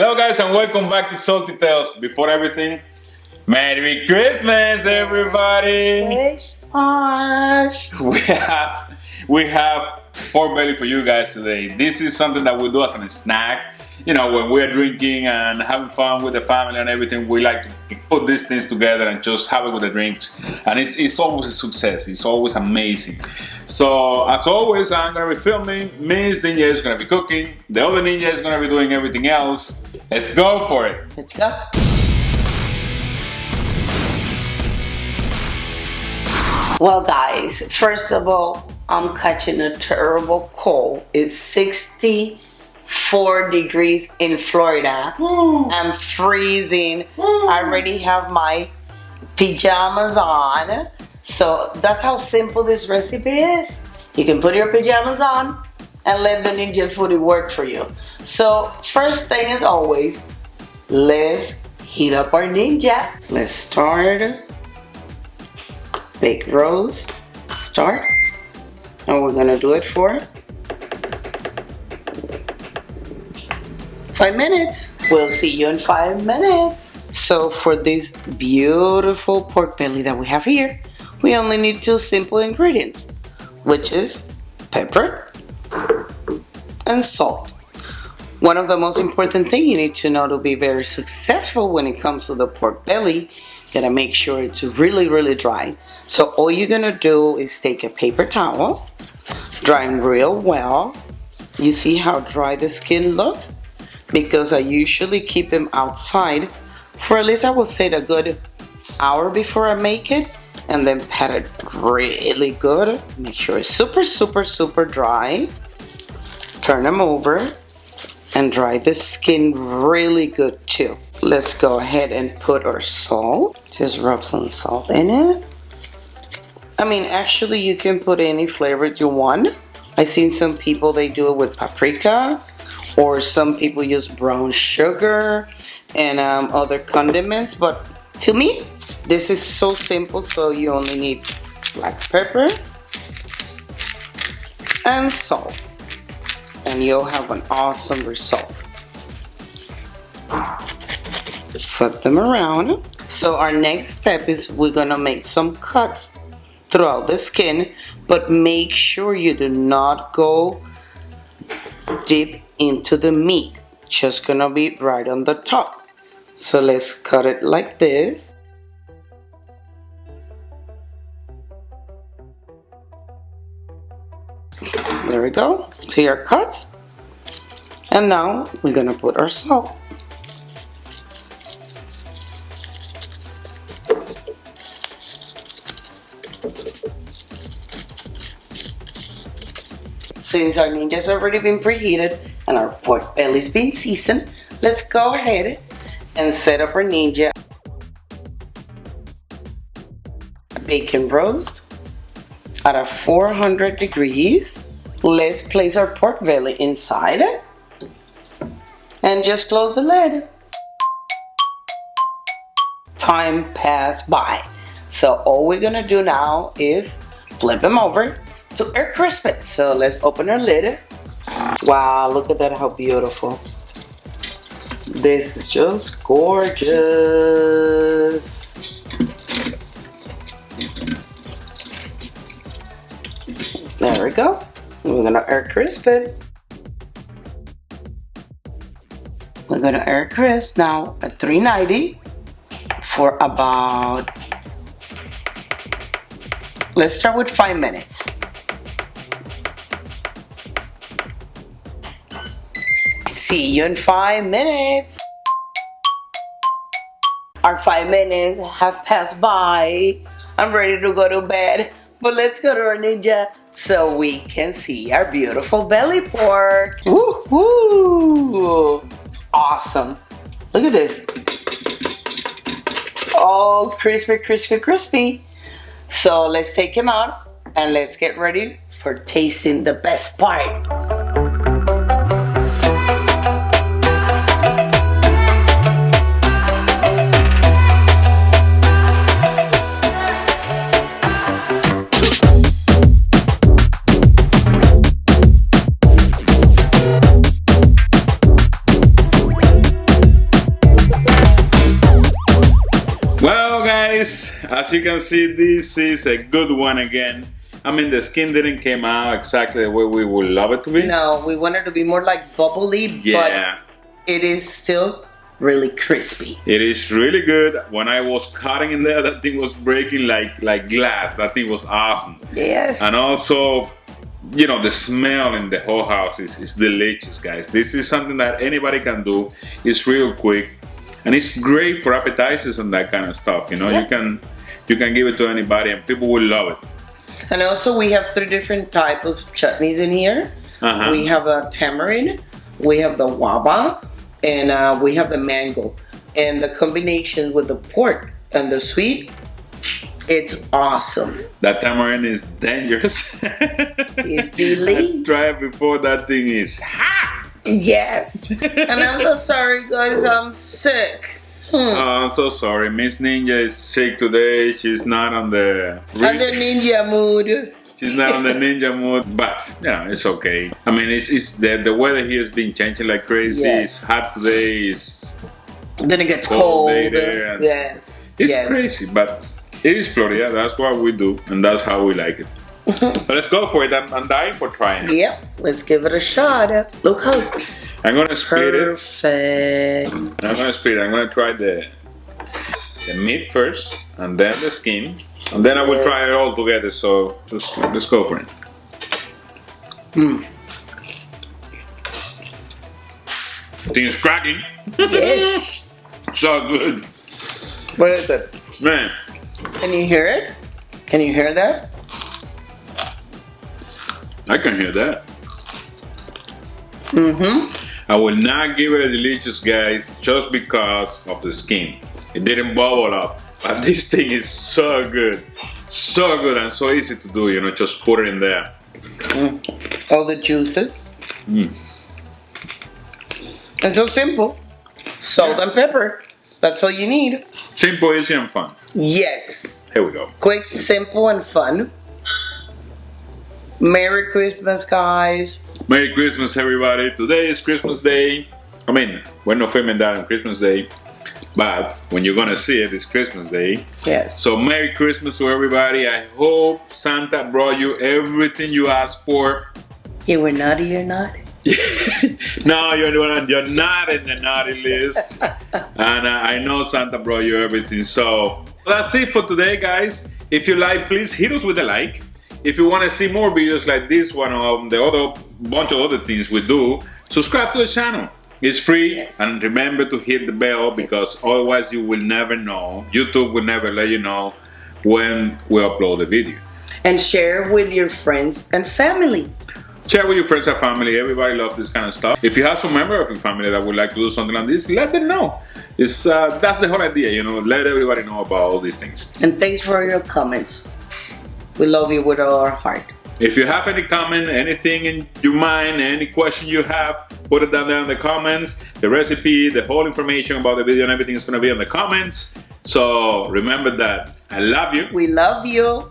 Hello guys and welcome back to Salty Tales. Before everything, Merry Christmas everybody! We have pork belly for you guys today. This is something that we do as a snack. You know, when we're drinking and having fun with the family and everything, we like to put these things together and just have it with the drinks. And it's always a success. It's always amazing. So as always, I'm gonna be filming. Miss Ninja is gonna be cooking. The other ninja is gonna be doing everything else. Let's go for it. Let's go. Well guys, first of all, I'm catching a terrible cold. It's 64 degrees in Florida. Woo. I'm freezing. Woo. I already have my pajamas on. So that's how simple this recipe is. You can put your pajamas on and let the Ninja FOODI work for you. So first thing as always, let's heat up our Ninja. Let's start. Bake roast, start. And we're gonna do it for 5 minutes. We'll see you in 5 minutes. So for this beautiful pork belly that we have here, we only need 2 simple ingredients, which is pepper and salt. One of the most important things you need to know to be very successful when it comes to the pork belly, you gotta make sure it's really, really dry. So all you're gonna do is take a paper towel, dry them real well. You see how dry the skin looks? Because I usually keep them outside for at least, I would say, a good hour before I make it, and then pat it really good. Make sure it's super, super, super dry. Turn them over and dry the skin really good too. Let's go ahead and put our salt. Just rub some salt in it. I mean, actually you can put any flavor you want. I've seen some people, they do it with paprika, or some people use brown sugar and other condiments, but to me this is so simple. So you only need black pepper and salt, and you'll have an awesome result. Flip them around. So our next step is we're gonna make some cuts throughout the skin, but make sure you do not go deep into the meat. Just gonna be right on the top. So let's cut it like this. There we go. See our cuts? And now we're gonna put our salt. Since our Ninja's already been preheated and our pork belly's been seasoned, let's go ahead and set up our Ninja. Bacon roast at a 400 degrees. Let's place our pork belly inside and just close the lid. Time passed by. So all we're gonna do now is flip them over to air crisp it. So let's open our lid. Wow, look at that, how beautiful. This is just gorgeous. There we go. We're gonna air crisp it. We're gonna air crisp now at 390 for about, let's start with 5 minutes. See you in 5 minutes. Our 5 minutes have passed by. I'm ready to go to bed, but let's go to our Ninja so we can see our beautiful belly pork. Woohoo! Awesome. Look at this. Oh, crispy, crispy, crispy. So let's take him out and let's get ready for tasting the best part. guys, as you can see, this is a good one again. I mean, the skin didn't come out exactly the way we would love it to be. No, we want it to be more like bubbly, Yeah. but it is still really crispy. It is really good. When I was cutting in there, that thing was breaking like glass. That thing was awesome. Yes. And also, you know, the smell in the whole house is delicious, guys. This is something that anybody can do. It's real quick. And it's great for appetizers and that kind of stuff. You know, Yeah. you can give it to anybody and people will love it. And also we have 3 different types of chutneys in here. Uh-huh. We have a tamarind, we have the waba, and we have the mango. And the combination with the pork and the sweet, it's awesome. That tamarind is dangerous. It's delicious. I tried before. That thing is hot. Yes. And I'm so sorry, guys. I'm sick. Oh, I'm so sorry. Miss Ninja is sick today. She's not on the... And the ninja mood. She's not on the ninja mood, but you know, it's okay. I mean, it's the weather here has been changing like crazy. Yes. It's hot today. It's Then it gets cold cold. later, and Yes. it's yes. crazy, but it is Florida. That's what we do, and that's how we like it. But let's go for it. I'm dying for trying it. Yep. Let's give it a shot. Look how I'm gonna split it. perfect. I'm gonna split it. I'm gonna try the meat first, and then the skin, and then I will try it all together. So just let's go for it. Things cracking. Yes. So good, Very good. man. Can you hear it? Can you hear that? I can hear that. Mm-hmm. I will not give it a delicious, guys, just because of the skin. It didn't bubble up, but this thing is so good and so easy to do. You know, just put it in there. All the juices. And so simple. Salt and pepper. That's all you need. Simple, easy, and fun. Yes. Here we go. Quick, simple, and fun. Merry Christmas, guys. Merry Christmas, everybody. Today is Christmas Day. I mean, we're not filming that on Christmas Day, but when you're gonna see it, it's Christmas Day. Yes. So Merry Christmas to everybody. I hope Santa brought you everything you asked for. You were naughty, you're naughty. No, you're not in the naughty list. And I know Santa brought you everything. So that's it for today, guys. If you like, please hit us with a like. If you want to see more videos like this one or the other bunch of other things we do, subscribe to the channel. It's free. Yes. And remember to hit the bell, because otherwise you will never know. YouTube will never let you know when we upload a video. And share with your friends and family. Share with your friends and family. Everybody loves this kind of stuff. If you have some member of your family that would like to do something like this, let them know. It's that's the whole idea, you know. Let everybody know about all these things. And thanks for your comments. We love you with all our heart. If you have any comment, anything in your mind, any question you have, put it down there in the comments. The recipe, the whole information about the video and everything is going to be in the comments. So remember that. I love you. We love you.